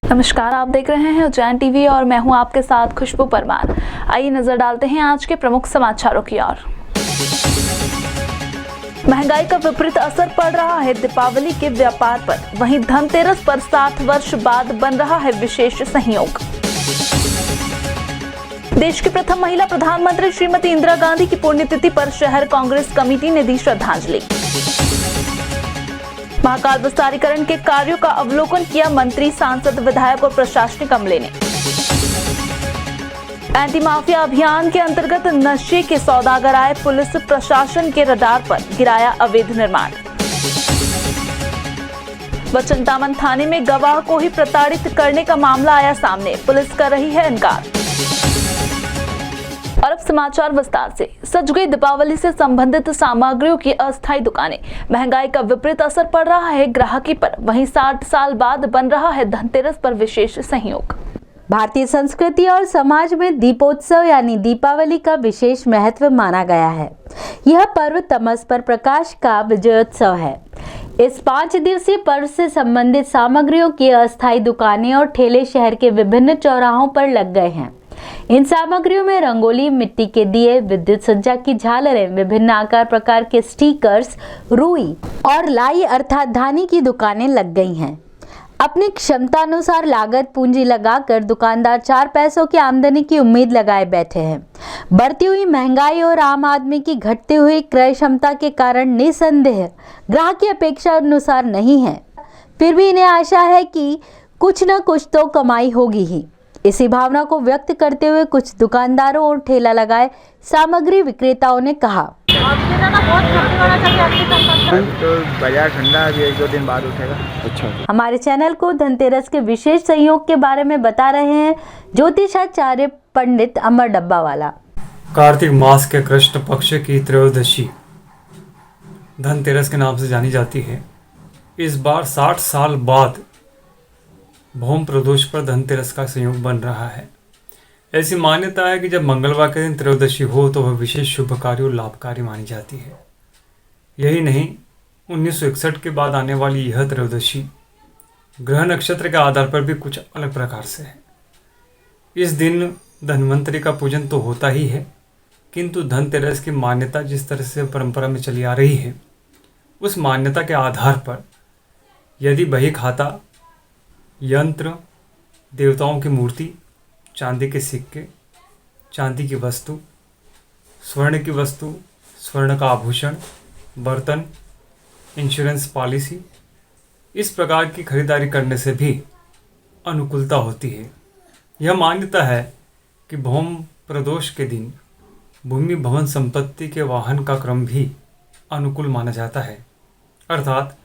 नमस्कार, आप देख रहे हैं उज्जैन टीवी और मैं हूं आपके साथ खुशबू परमार। आइए नजर डालते हैं आज के प्रमुख समाचारों की ओर। महंगाई का विपरीत असर पड़ रहा है दीपावली के व्यापार पर, वहीं धनतेरस पर 60 वर्ष बाद बन रहा है विशेष संयोग। देश की प्रथम महिला प्रधानमंत्री श्रीमती इंदिरा गांधी की पुण्यतिथि पर शहर कांग्रेस कमेटी ने दी श्रद्धांजलि। महाकाल विस्तारीकरण के कार्यों का अवलोकन किया मंत्री, सांसद, विधायक और प्रशासनिक अमले ने। एंटी माफिया अभियान के अंतर्गत नशे के सौदागर आए, पुलिस प्रशासन के रडार पर गिराया अवैध निर्माण। वचनदामन थाने में गवाह को ही प्रताड़ित करने का मामला आया सामने, पुलिस कर रही है इनकार। और अब समाचार विस्तार से। सज गई दीपावली से संबंधित सामग्रियों की अस्थायी दुकानें, महंगाई का विपरीत असर पड़ रहा है ग्राहकी पर, वहीं 60 साल बाद बन रहा है धनतेरस पर विशेष संयोग। भारतीय संस्कृति और समाज में दीपोत्सव यानी दीपावली का विशेष महत्व माना गया है। यह पर्व तमस पर प्रकाश का विजयोत्सव है। इस 5 दिवसीय पर्व से संबंधित सामग्रियों की अस्थायी दुकानें और ठेले शहर के विभिन्न चौराहों पर लग गए हैं। इन सामग्रियों में रंगोली, मिट्टी के दिए, विद्युत सज्जा की झालरें, विभिन्न आकार प्रकार के स्टिकर्स, रुई और लाई अर्थात धानी की दुकानें लग गई हैं। अपनी क्षमता अनुसार लागत पूंजी लगाकर दुकानदार 4 पैसों की आमदनी की उम्मीद लगाए बैठे हैं। बढ़ती हुई महंगाई और आम आदमी की घटती हुई क्रय क्षमता के कारण निसंदेह ग्राहक की अपेक्षा अनुसार नहीं है, फिर भी इन्हें आशा है कि कुछ न कुछ तो कमाई होगी ही। इसी भावना को व्यक्त करते हुए कुछ दुकानदारों और ठेला लगाए सामग्री विक्रेताओं ने कहा, तो बाजार ठंडा अभी 1-2 दिन बाद उठेगा। अच्छा। हमारे चैनल को धनतेरस के विशेष संयोग के बारे में बता रहे हैं ज्योतिषाचार्य पंडित अमर डब्बावाला। कार्तिक मास के कृष्ण पक्ष की त्रयोदशी धनतेरस के नाम से जानी जाती है। इस बार 60 साल बाद भौम प्रदोष पर धनतेरस का संयोग बन रहा है। ऐसी मान्यता है कि जब मंगलवार के दिन त्रयोदशी हो तो वह विशेष शुभकारी और लाभकारी मानी जाती है। यही नहीं, 1961 के बाद आने वाली यह त्रयोदशी ग्रह नक्षत्र के आधार पर भी कुछ अलग प्रकार से है। इस दिन धन्वंतरी का पूजन तो होता ही है, किंतु धनतेरस की मान्यता जिस तरह से परंपरा में चली आ रही है, उस मान्यता के आधार पर यदि बही खाता, यंत्र, देवताओं की मूर्ति, चांदी के सिक्के, चांदी की वस्तु, स्वर्ण की वस्तु, स्वर्ण का आभूषण, बर्तन, इंश्योरेंस पॉलिसी, इस प्रकार की खरीदारी करने से भी अनुकूलता होती है। यह मान्यता है कि भौम प्रदोष के दिन भूमि भवन संपत्ति के वाहन का क्रम भी अनुकूल माना जाता है, अर्थात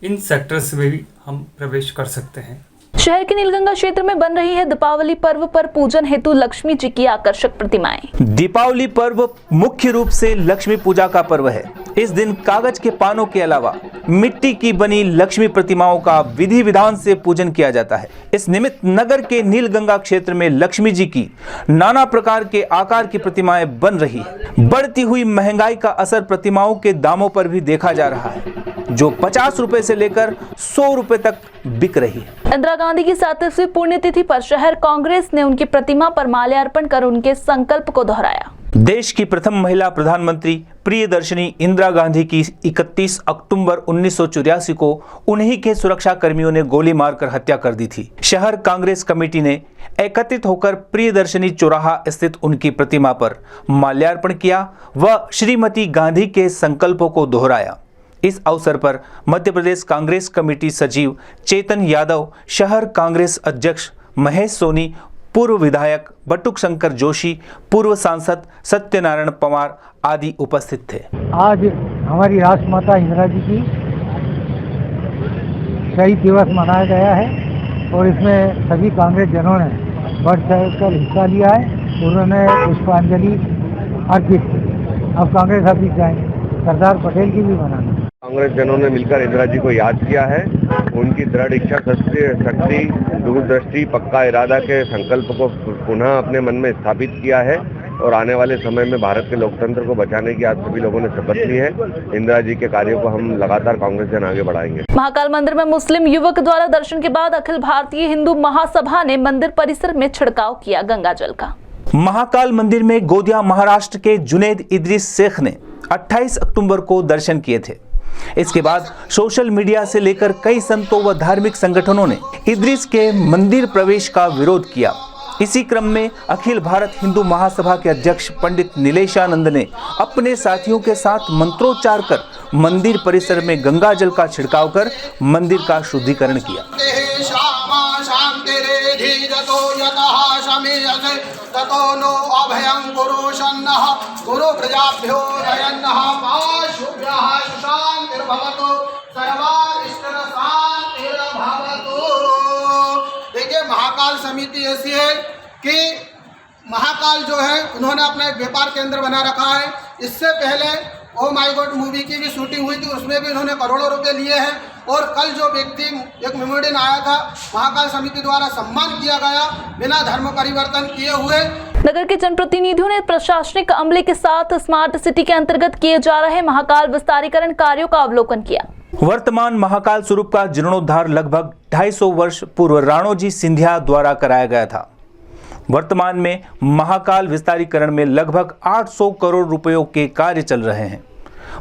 इन सेक्टर्स में भी हम प्रवेश कर सकते हैं। शहर के नीलगंगा क्षेत्र में बन रही है दीपावली पर्व पर पूजन हेतु लक्ष्मी जी की आकर्षक प्रतिमाएं। दीपावली पर्व मुख्य रूप से लक्ष्मी पूजा का पर्व है। इस दिन कागज के पानों के अलावा मिट्टी की बनी लक्ष्मी प्रतिमाओं का विधि विधान से पूजन किया जाता है। इस निमित्त नगर के नीलगंगा क्षेत्र में लक्ष्मी जी की नाना प्रकार के आकार की प्रतिमाएं बन रही है। बढ़ती हुई महंगाई का असर प्रतिमाओं के दामों पर भी देखा जा रहा है, जो 50 रुपए से लेकर 100 रुपए तक बिक रही है। इंदिरा गांधी की 37वीं पुण्यतिथि पर शहर कांग्रेस ने उनकी प्रतिमा पर माल्यार्पण कर उनके संकल्प को दोहराया। देश की प्रथम महिला प्रधानमंत्री प्रियदर्शनी इंदिरा गांधी की 31 अक्टूबर 1984 को उन्हीं के सुरक्षा कर्मियों ने गोली मारकर हत्या कर दी थी। शहर कांग्रेस कमेटी ने एकत्रित होकर प्रियदर्शनी चौराहा स्थित उनकी प्रतिमा पर माल्यार्पण किया व श्रीमती गांधी के संकल्पों को दोहराया। इस अवसर पर मध्य प्रदेश कांग्रेस कमेटी सचिव चेतन यादव, शहर कांग्रेस अध्यक्ष महेश सोनी, पूर्व विधायक बटुक शंकर जोशी, पूर्व सांसद सत्यनारायण पवार आदि उपस्थित थे। आज हमारी राष्ट्रमाता इंदिरा जी की शहीद दिवस मनाया गया है और इसमें सभी कांग्रेस जनों ने बढ़ चढ़कर हिस्सा लिया है। उन्होंने पुष्पांजलि अर्पित की। अब कांग्रेस ऑफिस जाएंगे, सरदार पटेल की भी मनाना। कांग्रेस जनों ने मिलकर इंदिरा जी को याद किया है। उनकी दृढ़ इच्छा शक्ति, दूरदृष्टि, पक्का इरादा के संकल्प को पुनः अपने मन में स्थापित किया है और आने वाले समय में भारत के लोकतंत्र को बचाने की आज सभी लोगों ने शपथ ली है। इंदिरा जी के कार्यों को हम लगातार कांग्रेस जन आगे बढ़ाएंगे। महाकाल मंदिर में मुस्लिम युवक द्वारा दर्शन के बाद अखिल भारतीय हिंदू महासभा ने मंदिर परिसर में छिड़काव किया गंगा जल का। महाकाल मंदिर में गोदिया महाराष्ट्र के जुनैद इद्रिस शेख ने 28 अक्टूबर को दर्शन किए थे। इसके बाद सोशल मीडिया से लेकर कई संतों व धार्मिक संगठनों ने इद्रिस के मंदिर प्रवेश का विरोध किया। इसी क्रम में अखिल भारत हिंदू महासभा के अध्यक्ष पंडित नीलेशानंद ने अपने साथियों के साथ मंत्रोच्चार कर मंदिर परिसर में गंगा जल का छिड़काव कर मंदिर का शुद्धिकरण किया। देखिए, महाकाल समिति ऐसी है कि महाकाल जो है उन्होंने अपना एक व्यापार केंद्र बना रखा है। इससे पहले ओ माय गॉड मूवी की भी शूटिंग हुई थी, उसमें भी उन्होंने करोड़ों रुपए लिए हैं। और कल जो व्यक्ति एक मेमोरियन आया था, महाकाल समिति द्वारा सम्मान किया गया बिना धर्म परिवर्तन किए हुए। नगर के जनप्रतिनिधियों ने प्रशासनिक अमले के साथ स्मार्ट सिटी के अंतर्गत किए जा रहे महाकाल विस्तारीकरण कार्यों का अवलोकन किया। वर्तमान महाकाल स्वरूप का जीर्णोद्धार लगभग 250 वर्ष पूर्व राणोजी सिंधिया द्वारा कराया गया था। वर्तमान में महाकाल विस्तारीकरण में लगभग 800 करोड़ रुपयों के कार्य चल रहे हैं।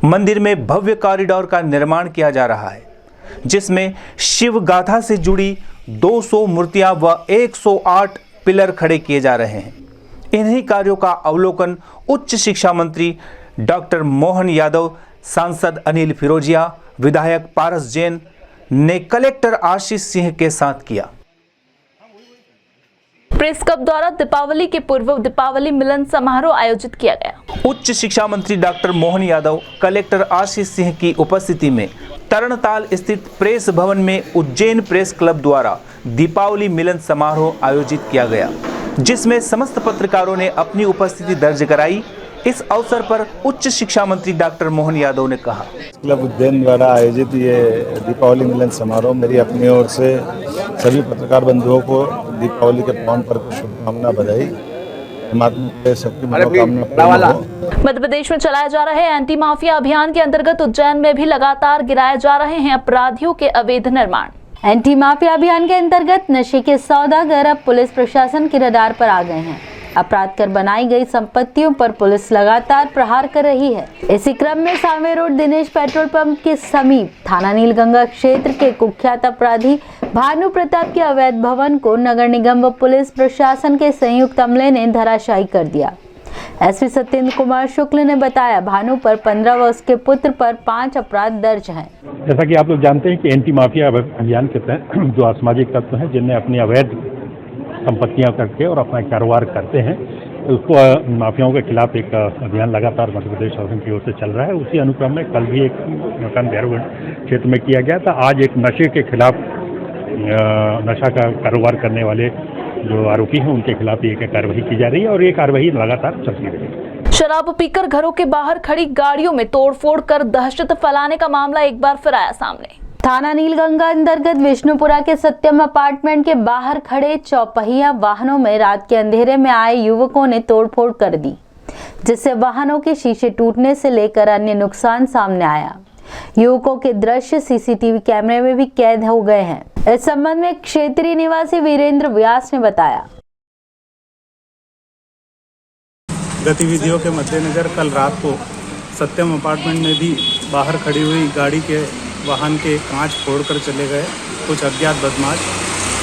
मंदिर में भव्य कॉरिडोर का निर्माण किया जा रहा है, जिसमें शिव गाथा से जुड़ी 200 मूर्तियां व 108 पिलर खड़े किए जा रहे हैं। इन्हीं कार्यों का अवलोकन उच्च शिक्षा मंत्री डॉक्टर मोहन यादव, सांसद अनिल फिरोजिया, विधायक पारस जैन ने कलेक्टर आशीष सिंह के साथ किया। प्रेस क्लब द्वारा दीपावली के पूर्व दीपावली मिलन समारोह आयोजित किया गया। उच्च शिक्षा मंत्री डॉक्टर मोहन यादव, कलेक्टर आशीष सिंह की उपस्थिति में तरणताल स्थित प्रेस भवन में उज्जैन प्रेस क्लब द्वारा दीपावली मिलन समारोह आयोजित किया गया, जिसमें समस्त पत्रकारों ने अपनी उपस्थिति दर्ज कराई। इस अवसर पर उच्च शिक्षा मंत्री डॉक्टर मोहन यादव ने कहा, क्लब उज्जैन द्वारा आयोजित ये दीपावली मिलन समारोह मेरी अपनी ओर से सभी पत्रकार बंधुओं को दीपावली के पावन पर्व की शुभकामना, बधाई। सबकी मनोकामना पूर्ण हो। मध्य प्रदेश में चलाए जा रहे एंटी माफिया अभियान के अंतर्गत उज्जैन में भी लगातार गिराए जा रहे हैं अपराधियों के अवैध निर्माण। एंटी माफिया अभियान के अंतर्गत नशे के सौदागर अब पुलिस प्रशासन के रडार पर आ गए हैं। अपराध कर बनाई गई संपत्तियों पर पुलिस लगातार प्रहार कर रही है। इसी क्रम में सांवे रोड दिनेश पेट्रोल पंप के समीप थाना नीलगंगा क्षेत्र के कुख्यात अपराधी भानु प्रताप के अवैध भवन को नगर निगम व पुलिस प्रशासन के संयुक्त अमले ने धराशायी कर दिया। एसपी सत्येंद्र कुमार शुक्ल ने बताया, भानु पर 15 व उसके पुत्र पर 5 अपराध दर्ज हैं। जैसा कि आप लोग जानते हैं कि एंटी माफिया अभियान के तहत जो असामाजिक तत्व हैं जिनने अपनी अवैध संपत्तियां करके और अपना कारोबार करते हैं, उसको माफियाओं के खिलाफ एक अभियान लगातार मध्य प्रदेश शासन की ओर से चल रहा है। उसी अनुक्रम में कल भी एक मकान भैरवगढ़ क्षेत्र में किया गया था। आज एक नशे के खिलाफ नशा का कारोबार करने वाले जो आरोपी हैं उनके खिलाफ एक कार्रवाई की जा रही है और ये कार्रवाई लगातार चलती रहेगी। शराब पीकर घरों के बाहर खड़ी गाड़ियों में तोड़फोड़ कर दहशत फैलाने का मामला एक बार फिर आया सामने। थाना नीलगंगा अंतर्गत विष्णुपुरा के सत्यम अपार्टमेंट के बाहर खड़े चौपहिया वाहनों में रात के अंधेरे में आए युवकों ने तोड़फोड़ कर दी, जिससे वाहनों के शीशे टूटने से लेकर अन्य नुकसान सामने आया। युवकों के दृश्य सीसीटीवी कैमरे में भी कैद हो गए हैं। इस संबंध में क्षेत्रीय निवासी वीरेंद्र व्यास ने बताया, गतिविधियों के मद्देनजर कल रात को सत्यम अपार्टमेंट में भी बाहर खड़ी हुई गाड़ी के वाहन के कांच फोड़कर चले गए कुछ अज्ञात बदमाश।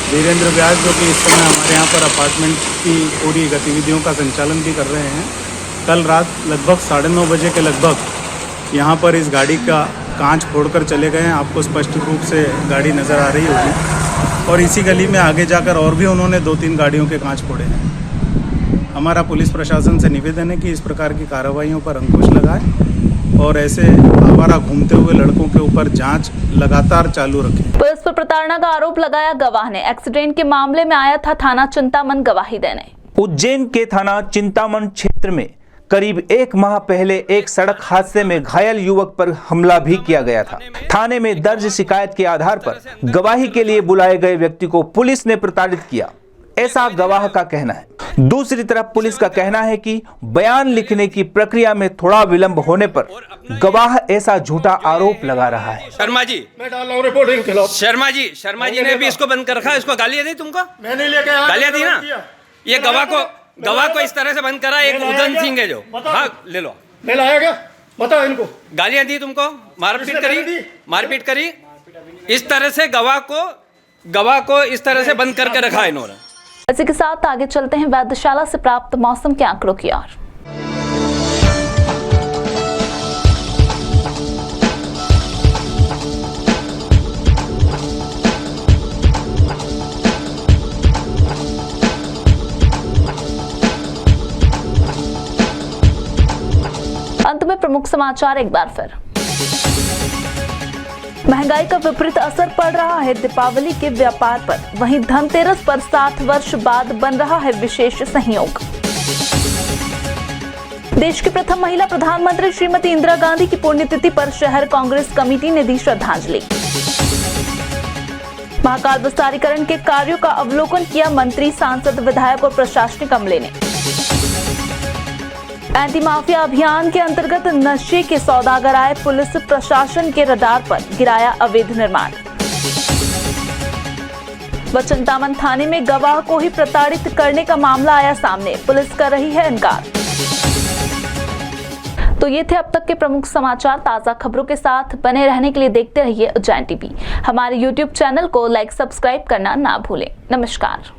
वीरेंद्र व्यास जो कि इस समय हमारे यहाँ पर अपार्टमेंट की पूरी गतिविधियों का संचालन भी कर रहे हैं, कल रात लगभग 9:30 बजे के लगभग यहाँ पर इस गाड़ी का कांच फोड़कर चले गए हैं। आपको स्पष्ट रूप से गाड़ी नज़र आ रही होगी और इसी गली में आगे जाकर और भी उन्होंने 2-3 गाड़ियों के कांच फोड़े हैं। हमारा पुलिस प्रशासन से निवेदन है कि इस प्रकार की कार्रवाइयों पर अंकुश लगाए और ऐसे आवारा घूमते हुए लड़कों के ऊपर जांच लगातार चालू रखें। पुलिस पर प्रताड़ना का आरोप लगाया गवाह ने। एक्सीडेंट के मामले में आया था थाना चिंतामन गवाही देने। उज्जैन के थाना चिंतामन क्षेत्र में करीब 1 माह पहले एक सड़क हादसे में घायल युवक पर हमला भी किया गया था। थाने में दर्ज शिकायत के आधार पर गवाही के लिए बुलाए गए व्यक्ति को पुलिस ने प्रताड़ित किया। ऐसा गवाह का कहना है। दूसरी तरफ पुलिस का कहना है कि बयान लिखने की प्रक्रिया में थोड़ा विलंब होने पर गवाह ऐसा झूठा आरोप लगा रहा है। शर्मा जी, मैं डाल रहा हूं रिपोर्ट इनके खिलाफ। शर्मा जी ने भी इसको बंद कर रखा है। इसको गालियां दी तुमको? मैंने लेके आया, गालियां दी ना। ये गवाह को इस तरह से बंद करा। एक उदन सिंह है जो, हाँ ले लो, ले लाया क्या बताओ इनको। गालियां दी तुमको, मारपीट करी। इस तरह से गवाह को इस तरह से बंद करके रखा है इन्होंने। इसी के साथ आगे चलते हैं वेधशाला से प्राप्त मौसम के आंकड़ों की ओर। अंत में प्रमुख समाचार एक बार फिर। महंगाई का विपरीत असर पड़ रहा है दीपावली के व्यापार पर, वहीं धनतेरस पर 60 वर्ष बाद बन रहा है विशेष संयोग। देश की प्रथम महिला प्रधानमंत्री श्रीमती इंदिरा गांधी की पुण्यतिथि पर शहर कांग्रेस कमेटी ने दी श्रद्धांजलि। महाकाल विस्तारीकरण के कार्यों का अवलोकन किया मंत्री, सांसद, विधायक और प्रशासनिक अमले ने। एंटी माफिया अभियान के अंतर्गत नशे के सौदागर आए, पुलिस प्रशासन के रडार पर गिराया अवैध निर्माण। वचनतामन थाने में गवाह को ही प्रताड़ित करने का मामला आया सामने, पुलिस कर रही है इनकार। तो ये थे अब तक के प्रमुख समाचार। ताजा खबरों के साथ बने रहने के लिए देखते रहिए उज्जैन टीवी। हमारे YouTube चैनल को लाइक, सब्सक्राइब करना ना भूलें। नमस्कार।